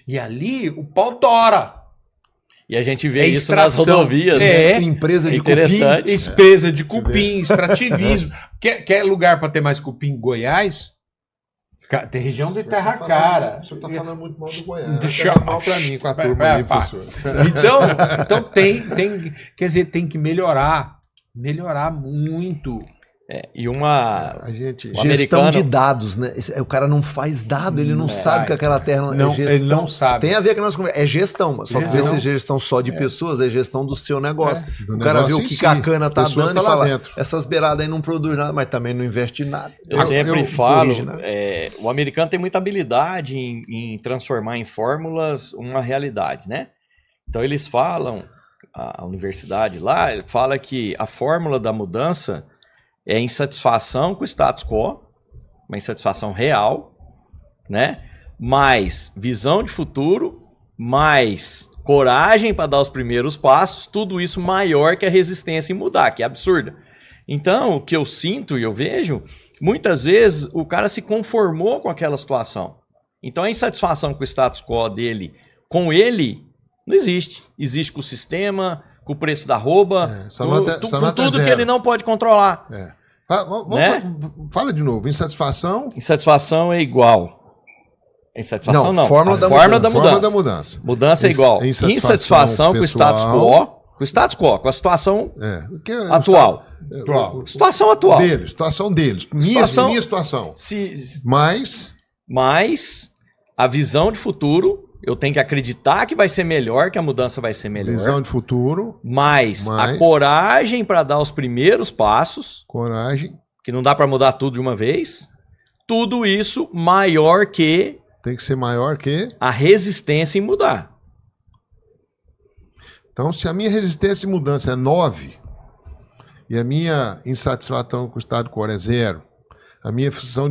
E ali o pau tora. E a gente vê isso nas rodovias. Né? Empresa de cupim. Empresa de cupim, extrativismo. Quer lugar para ter mais cupim em Goiás? Tem região de terra cara. O senhor está falando muito mal do Goiás. Deixa mal para mim, com a turma aí, professor. Então quer dizer, tem que melhorar muito. E uma... Gestão de dados, né? O cara não faz dado, ele não sabe que aquela terra não, é gestão. Ele não sabe. Tem a ver com a nossa conversa. É gestão, só que não é gestão só de pessoas, é gestão do seu negócio. O cara vê o que a cana tá dando e fala, essas beiradas aí não produzem nada, mas também não investe em nada. Eu sempre falo, o americano tem muita habilidade em transformar em fórmulas uma realidade, né? Então eles falam, a universidade lá, fala que a fórmula da mudança é insatisfação com o status quo, uma insatisfação real, né? Mais visão de futuro, mais coragem para dar os primeiros passos, tudo isso maior que a resistência em mudar, que é absurda. Então, o que eu sinto e eu vejo, muitas vezes o cara se conformou com aquela situação. Então, a insatisfação com o status quo dele, com ele, não existe. Existe com o sistema, com o preço da arroba, com tudo que ele não pode controlar. Fala de novo, insatisfação? Insatisfação é igual. Insatisfação não. Fórmula da mudança. Mudança é igual. Insatisfação com o status quo. Com o status quo, com a situação atual. Situação atual. Situação deles. Minha situação. Mais a visão de futuro. Eu tenho que acreditar que vai ser melhor, que a mudança vai ser melhor. Visão de futuro. Mais a coragem para dar os primeiros passos. Coragem. Que não dá para mudar tudo de uma vez. Tudo isso maior que... Tem que ser maior que... a resistência em mudar. Então, se a minha resistência em mudança é 9, e a minha insatisfação com o estado quo é 0, a minha visão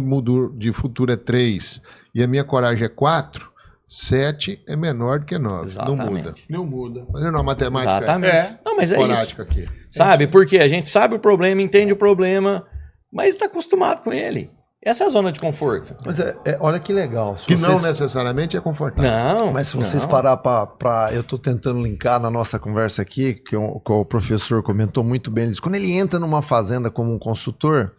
de futuro é 3, e a minha coragem é 4... 7 é menor do que 9. Exatamente. Não muda. Não muda. Fazendo uma matemática Exatamente. Não, mas é isso. esporádica aqui. Sabe? Porque a gente sabe o problema, entende o problema, mas está acostumado com ele. Essa é a zona de conforto. Mas olha que legal. Que não necessariamente é confortável. Não. Mas se vocês parar para... Eu estou tentando linkar na nossa conversa aqui, que o professor comentou muito bem. Ele disse, quando ele entra numa fazenda como um consultor,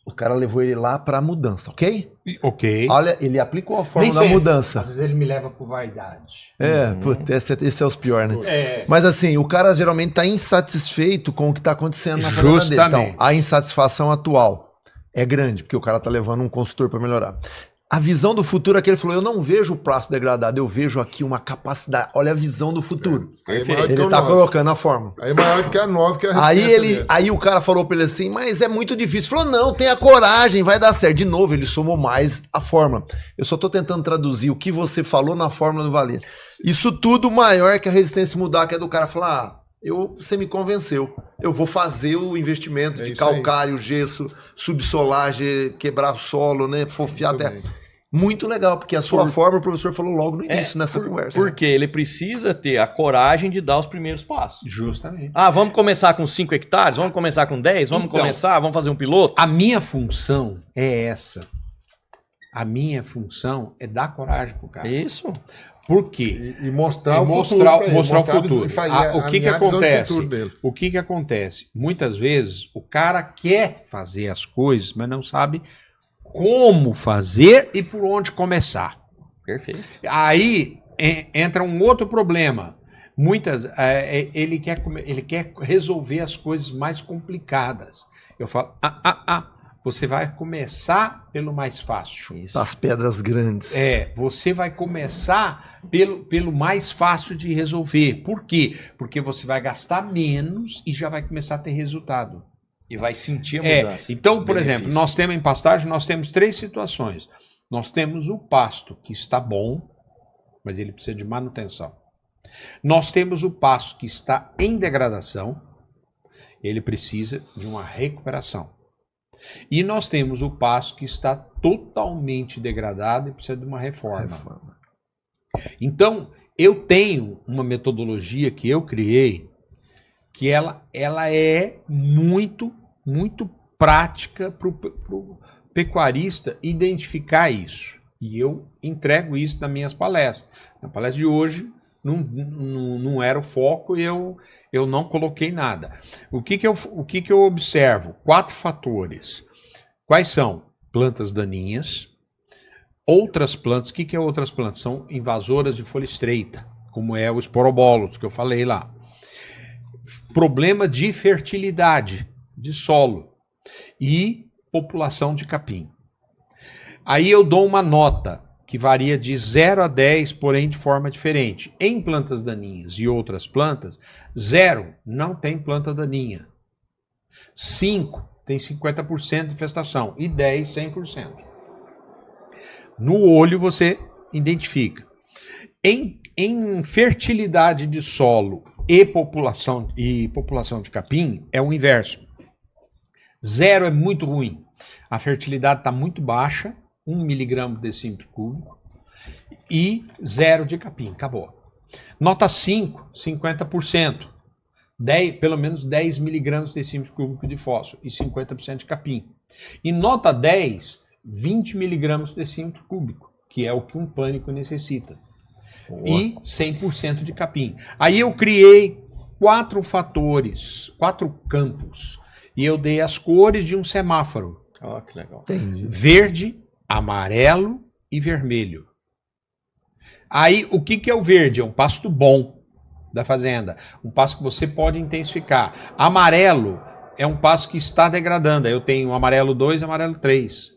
o cara levou ele lá para a mudança, ok? Ok. Olha, ele aplicou a forma da mudança. Às vezes ele me leva por vaidade. Puta, esse é os piores, né? Mas assim, o cara geralmente está insatisfeito com o que está acontecendo na fazenda dele. Então, a insatisfação atual é grande, porque o cara tá levando um consultor para melhorar. A visão do futuro é que ele falou, eu não vejo o prazo degradado, eu vejo aqui uma capacidade. Olha a visão do futuro. Ele tá colocando a fórmula. Aí é maior que a 9, que é a resistência aí o cara falou para ele assim, mas é muito difícil. Falou, não, tenha coragem, vai dar certo. De novo, ele somou mais a fórmula. Eu só tô tentando traduzir o que você falou na fórmula do Valir. Isso tudo maior que a resistência mudar, que é do cara falar, você me convenceu. Eu vou fazer o investimento de calcário, gesso, subsolagem, quebrar o solo, né? Fofiar até. Muito legal, porque a sua forma o professor falou logo no início nessa conversa. Porque ele precisa ter a coragem de dar os primeiros passos. Justamente. Vamos começar com 5 hectares? Vamos começar com 10? Vamos vamos fazer um piloto? A minha função é essa. A minha função é dar coragem pro cara. Isso. Por quê? E mostrar o futuro. O que acontece? O que acontece? Muitas vezes o cara quer fazer as coisas, mas não sabe como fazer e por onde começar. Perfeito. Aí entra um outro problema. Ele quer resolver as coisas mais complicadas. Eu falo, você vai começar pelo mais fácil. Isso. Das pedras grandes. Você vai começar pelo mais fácil de resolver. Por quê? Porque você vai gastar menos e já vai começar a ter resultado. E vai sentir a mudança. Então, por exemplo, nós temos em pastagem, nós temos 3 situações. Nós temos o pasto que está bom, mas ele precisa de manutenção. Nós temos o pasto que está em degradação, ele precisa de uma recuperação. E nós temos o pasto que está totalmente degradado e precisa de uma reforma. Então, eu tenho uma metodologia que eu criei que ela é muito prática para o pecuarista identificar isso. E eu entrego isso nas minhas palestras. Na palestra de hoje não era o foco e eu não coloquei nada. O que eu observo? 4 fatores. Quais são? Plantas daninhas. Outras plantas, o que é outras plantas? São invasoras de folha estreita, como é o esporobolos, que eu falei lá. Problema de fertilidade de solo e população de capim. Aí eu dou uma nota que varia de 0 a 10, porém de forma diferente. Em plantas daninhas e outras plantas, 0 não tem planta daninha. 5 tem 50% de infestação e 10, 100%. No olho você identifica. Em fertilidade de solo e população de capim é o inverso. 0 é muito ruim. A fertilidade está muito baixa, 1 miligrama por decímetro cúbico, e 0 de capim, acabou. Nota 5, 50%. Pelo menos 10 miligramas por decímetro cúbico de fósforo e 50% de capim. E nota 10, 20 miligramas por decímetro cúbico, que é o que um pânico necessita. E 100% de capim. Aí eu criei 4 fatores, 4 campos, e eu dei as cores de um semáforo. Que legal. Verde, amarelo e vermelho. Aí o que é o verde? É um pasto bom da fazenda, um pasto que você pode intensificar. Amarelo é um pasto que está degradando. Aí eu tenho o amarelo 2 e amarelo 3.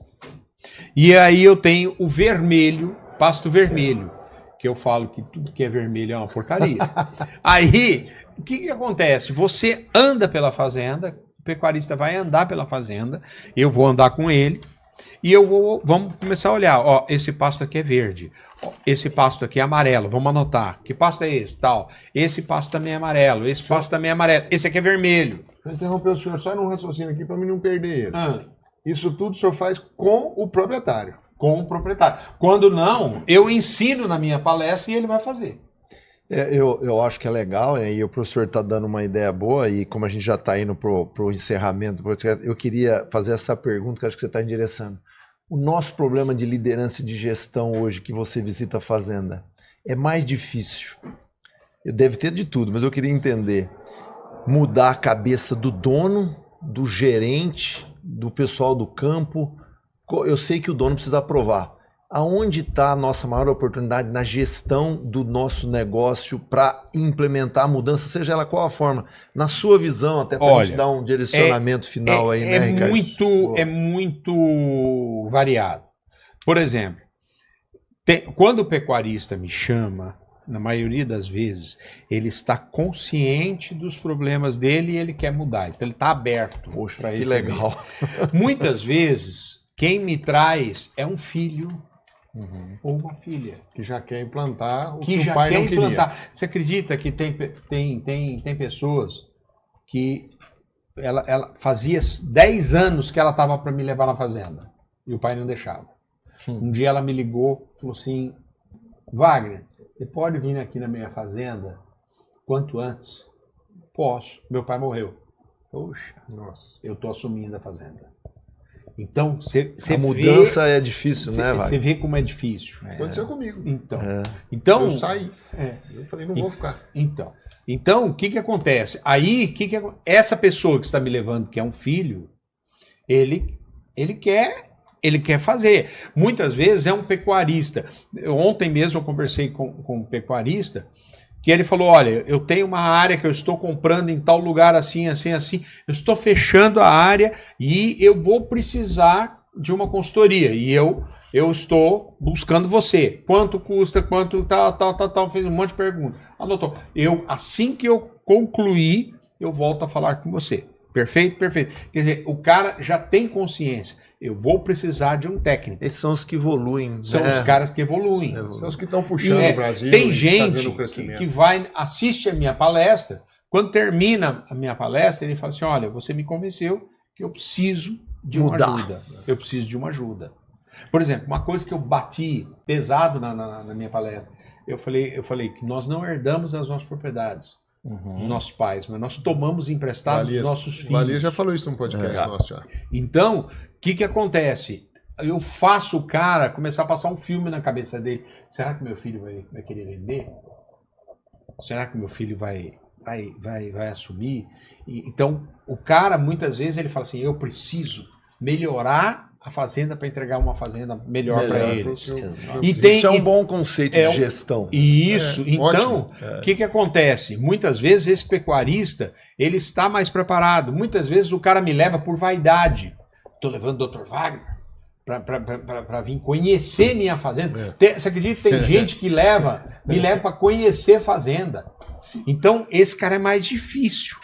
E aí eu tenho o vermelho, pasto vermelho, que eu falo que tudo que é vermelho é uma porcaria. Aí, o que acontece? Você anda pela fazenda, o pecuarista vai andar pela fazenda, eu vou andar com ele, e vamos começar a olhar, esse pasto aqui é verde, esse pasto aqui é amarelo, vamos anotar, que pasto é esse? Tal. Esse pasto também é amarelo, esse pasto também é amarelo, esse aqui é vermelho. Vou interromper o senhor só num raciocínio aqui para mim não perder ele. Isso tudo o senhor faz com o proprietário. com o proprietário. Quando não, eu ensino na minha palestra e ele vai fazer. Eu acho que é legal, e o professor está dando uma ideia boa, e como a gente já está indo para o encerramento, eu queria fazer essa pergunta que acho que você está endereçando. O nosso problema de liderança e de gestão hoje, que você visita a fazenda, é mais difícil. Eu deve ter de tudo, mas eu queria entender. Mudar a cabeça do dono, do gerente, do pessoal do campo. Eu sei que o dono precisa aprovar. Aonde está a nossa maior oportunidade na gestão do nosso negócio para implementar a mudança, seja ela qual a forma? Na sua visão, até para a gente dar um direcionamento final aí, né, Ricardo? É muito variado. Por exemplo, quando o pecuarista me chama, na maioria das vezes, ele está consciente dos problemas dele e ele quer mudar. Então ele está aberto. Poxa, que legal. Muitas vezes, quem me traz é um filho ou uma filha. Que já quer implantar o que o pai não queria. Você acredita que tem pessoas que ela fazia 10 anos que ela estava para me levar na fazenda e o pai não deixava. Um dia ela me ligou e falou assim, Wagner, você pode vir aqui na minha fazenda quanto antes? Posso. Meu pai morreu. Poxa, nossa, eu estou assumindo a fazenda. Então, a mudança é difícil, né, Você vê como é difícil. Aconteceu comigo. Então eu saí. Eu falei, não vou ficar. Então, o que acontece? Aí, essa pessoa que está me levando, que é um filho, ele quer fazer. Muitas vezes é um pecuarista. Ontem mesmo eu conversei com um pecuarista, que ele falou, olha, eu tenho uma área que eu estou comprando em tal lugar assim, assim, assim, eu estou fechando a área e eu vou precisar de uma consultoria e eu estou buscando você. Quanto custa, quanto tal, fez um monte de perguntas. Anotou. Assim que eu concluir, eu volto a falar com você. Perfeito? Perfeito. Quer dizer, o cara já tem consciência. Eu vou precisar de um técnico. Esses são os que evoluem. São os caras que evoluem. São os que estão puxando o Brasil. Tem gente que assiste a minha palestra, quando termina a minha palestra, ele fala assim, olha, você me convenceu que eu preciso de uma ajuda. Eu preciso de uma ajuda. Por exemplo, uma coisa que eu bati pesado na minha palestra, eu falei que nós não herdamos as nossas propriedades. Dos nossos pais, mas nós tomamos emprestado dos nossos filhos. Valia já falou isso num podcast nosso. Já. Então, o que acontece? Eu faço o cara começar a passar um filme na cabeça dele. Será que meu filho vai querer vender? Será que meu filho vai assumir? Então, o cara, muitas vezes, ele fala assim, eu preciso melhorar a fazenda para entregar uma fazenda melhor para eles. Isso é um bom conceito de gestão. Isso. Então, o que acontece? Muitas vezes esse pecuarista, ele está mais preparado. Muitas vezes o cara me leva por vaidade. Estou levando o Dr. Wagner para vir conhecer minha fazenda. Você acredita que tem gente que me leva para conhecer a fazenda? Então, esse cara é mais difícil,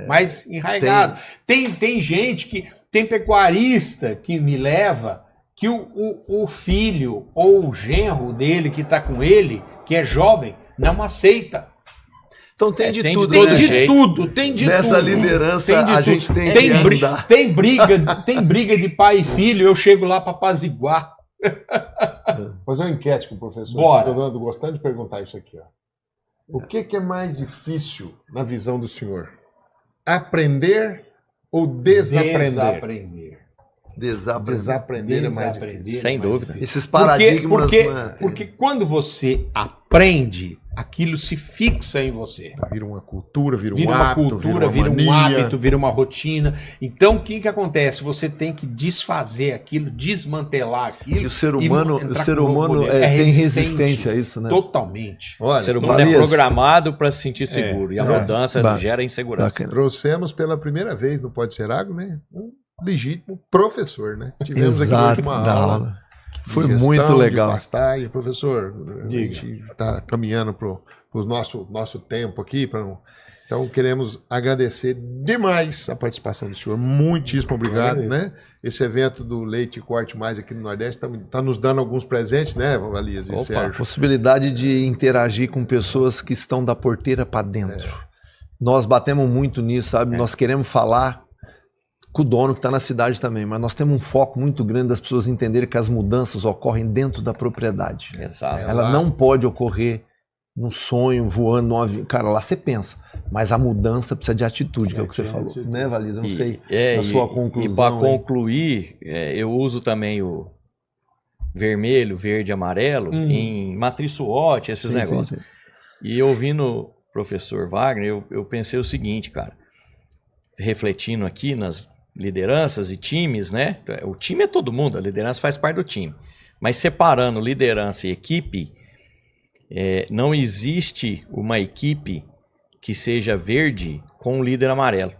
mais enraizado. Tem gente que... Tem pecuarista que me leva que o filho ou o genro dele que está com ele, que é jovem, não aceita. Então tem de tudo, tem de tudo, tem de tudo. Nessa liderança a gente tem que andar. Tem briga de pai e filho, eu chego lá para apaziguar. Fazer uma enquete com o professor. Bora. Estou gostando de perguntar isso aqui. Ó. O que é mais difícil na visão do senhor? Aprender ou desaprender? Desaprender é mais difícil. Sem dúvida. Esses paradigmas... Porque quando você aprende, aquilo se fixa em você. Vira uma cultura, vira um hábito, vira uma rotina. Então, o que acontece? Você tem que desfazer aquilo, desmantelar aquilo. E o ser humano tem resistência a isso, né? Totalmente. Olha, o ser humano é programado para se sentir seguro. E a mudança gera insegurança. Trouxemos pela primeira vez no Pode Ser Agro, né? Um legítimo professor, né? Tivemos aqui hoje uma aula. Foi muito legal. Pastagem. Professor, a gente está caminhando para o nosso tempo aqui. Então, queremos agradecer demais a participação do senhor. Muitíssimo obrigado. Né? Esse evento do Leite Corte Mais aqui no Nordeste está nos dando alguns presentes, né, Valias e Sérgio? Possibilidade de interagir com pessoas que estão da porteira para dentro. Nós batemos muito nisso, sabe? Nós queremos falar com o dono que está na cidade também, mas nós temos um foco muito grande das pessoas entenderem que as mudanças ocorrem dentro da propriedade. Exato. Ela não pode ocorrer num sonho, voando num avião. Cara, lá você pensa, mas a mudança precisa de atitude, que é o que você falou. Né, Valisa? Eu não sei a sua conclusão. E para concluir, eu uso também o vermelho, verde, amarelo em matriz SWOT, esses negócios. Sim. E ouvindo o professor Wagner, eu pensei o seguinte, cara, refletindo aqui nas lideranças e times, né? O time é todo mundo, a liderança faz parte do time. Mas separando liderança e equipe, não existe uma equipe que seja verde com um líder amarelo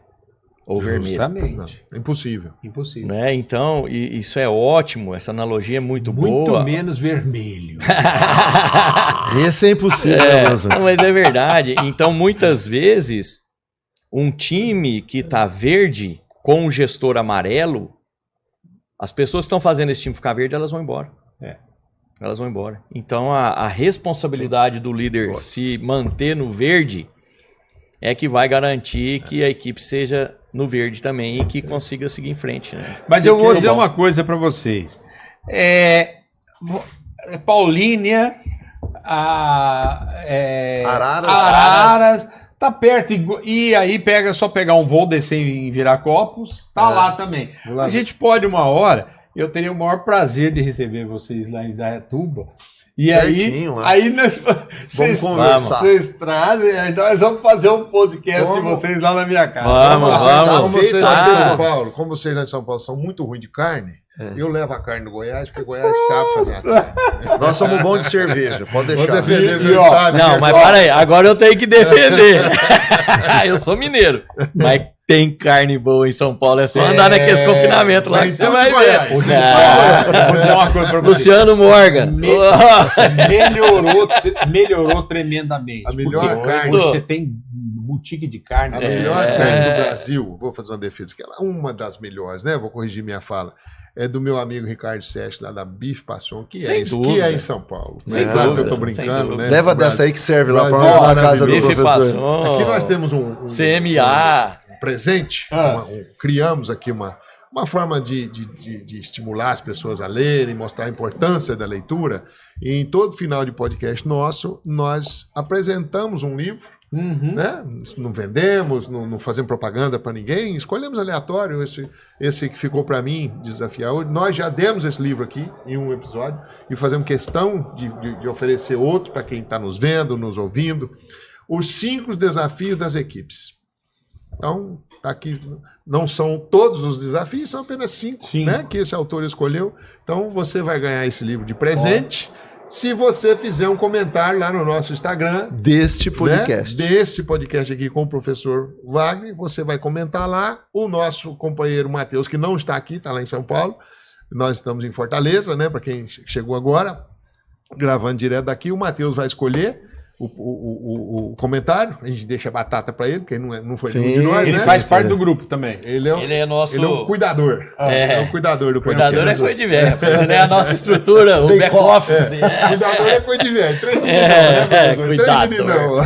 ou vermelho. Justamente. Impossível. Impossível. Né? Então, isso é ótimo, essa analogia é muito boa. Muito menos vermelho. Esse é impossível. Não, mas é verdade. Então, muitas vezes, um time que está verde com um gestor amarelo, as pessoas que estão fazendo esse time ficar verde, elas vão embora. Elas vão embora. Então, a responsabilidade do líder se manter no verde é que vai garantir que a equipe seja no verde também e que consiga seguir em frente. Né? Mas eu vou dizer uma coisa para vocês. Paulínia, Araras, tá perto. E aí só pegar um voo, descer em Viracopos, tá lá também. A gente pode uma hora, eu teria o maior prazer de receber vocês lá em Indaiatuba. E aí vocês trazem, aí nós vamos fazer um podcast de vocês lá na minha casa. Como vocês lá em São Paulo são muito ruins de carne, eu levo a carne do Goiás, porque o Goiás sabe fazer a carne. Nós somos bons de cerveja, pode deixar. Vou defender meu estado. Não, mas para aí, agora eu tenho que defender. Eu sou mineiro, mas tem carne boa em São Paulo, é só andar naqueles confinamentos lá que você vai ver. Vou dizer uma coisa pra você. Luciano Morgan. Melhorou tremendamente. A melhor carne. Você tem boutique de carne. A melhor carne do Brasil, vou fazer uma defesa, que ela é uma das melhores, né? Vou corrigir minha fala. É do meu amigo Ricardo Sete, lá da Bife Passion, que é em São Paulo. Claro que eu tô brincando, né? Leva dessa aí que serve lá para nós na casa do professor. Aqui nós temos um CMA. Presente. Criamos aqui uma forma de estimular as pessoas a lerem, mostrar a importância da leitura. E em todo final de podcast nosso, nós apresentamos um livro. Né? Não vendemos, não fazemos propaganda para ninguém, escolhemos aleatório esse que ficou para mim desafiar hoje. Nós já demos esse livro aqui em um episódio e fazemos questão de oferecer outro para quem está nos vendo, nos ouvindo. Os 5 desafios das equipes. Então, aqui não são todos os desafios, são apenas 5, né, que esse autor escolheu. Então, você vai ganhar esse livro de presente. Se você fizer um comentário lá no nosso Instagram deste podcast, desse podcast aqui com o professor Wagner, você vai comentar lá. O nosso companheiro Matheus, que não está aqui, está lá em São Paulo. Nós estamos em Fortaleza, né? Para quem chegou agora, gravando direto daqui, o Matheus vai escolher o comentário. A gente deixa a batata para ele, porque não foi nenhum de nós. Ele faz parte do grupo também. Ele é nosso. Ele é o cuidador. É o cuidador do podcast. Cuidador é coisa de velho. Ele é a nossa estrutura, o back-office. Cuidador é coisa de velho. 3 de não.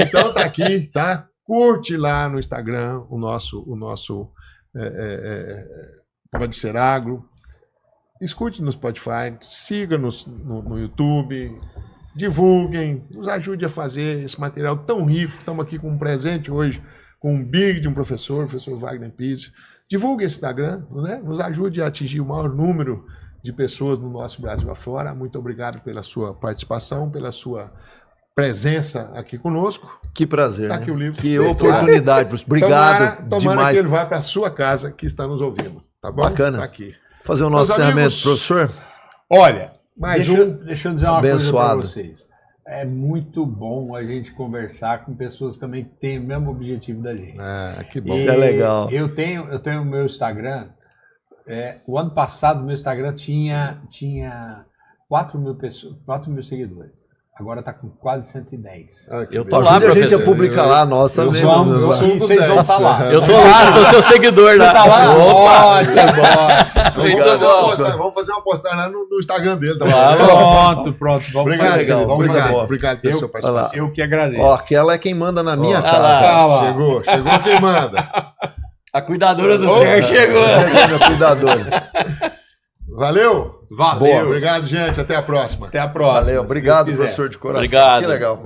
Então tá aqui, tá? Curte lá no Instagram o nosso Pode Ser Agro. Escute no Spotify, siga-nos no YouTube. Divulguem, nos ajude a fazer esse material tão rico. Estamos aqui com um presente hoje, com um big de um professor Wagner Pires. Divulgue esse Instagram, né? Nos ajude a atingir o maior número de pessoas no nosso Brasil afora. Muito obrigado pela sua participação, pela sua presença aqui conosco. Que prazer. Tá aqui, né? O livro. Que oportunidade. Obrigado tomara demais. que ele vá para a sua casa que está nos ouvindo. Tá bom? Bacana. Tá aqui. Fazer o nosso encerramento, professor. Olha, Deixa deixa eu dizer uma coisa para vocês. É muito bom a gente conversar com pessoas também que têm o mesmo objetivo da gente. Que bom. Isso é legal. Eu tenho o meu Instagram. O ano passado, meu Instagram tinha 4 mil seguidores. Agora está com quase 110. Eu tô lá, professor. A gente a publicar lá, nossa. Eu sou um dos 10. Vocês vão estar lá. Eu tô lá, sou seu seguidor lá. Você tá lá? Vamos fazer uma postagem lá no Instagram dele. Pronto. Obrigado pela sua participação. Eu que agradeço. Aquela é quem manda na minha casa. Chegou quem manda. A cuidadora do Sérgio chegou. Minha cuidadora. Valeu? Valeu. Boa, obrigado, gente. Até a próxima. Até a próxima. Valeu. Obrigado, professor de coração. Obrigado. Que legal.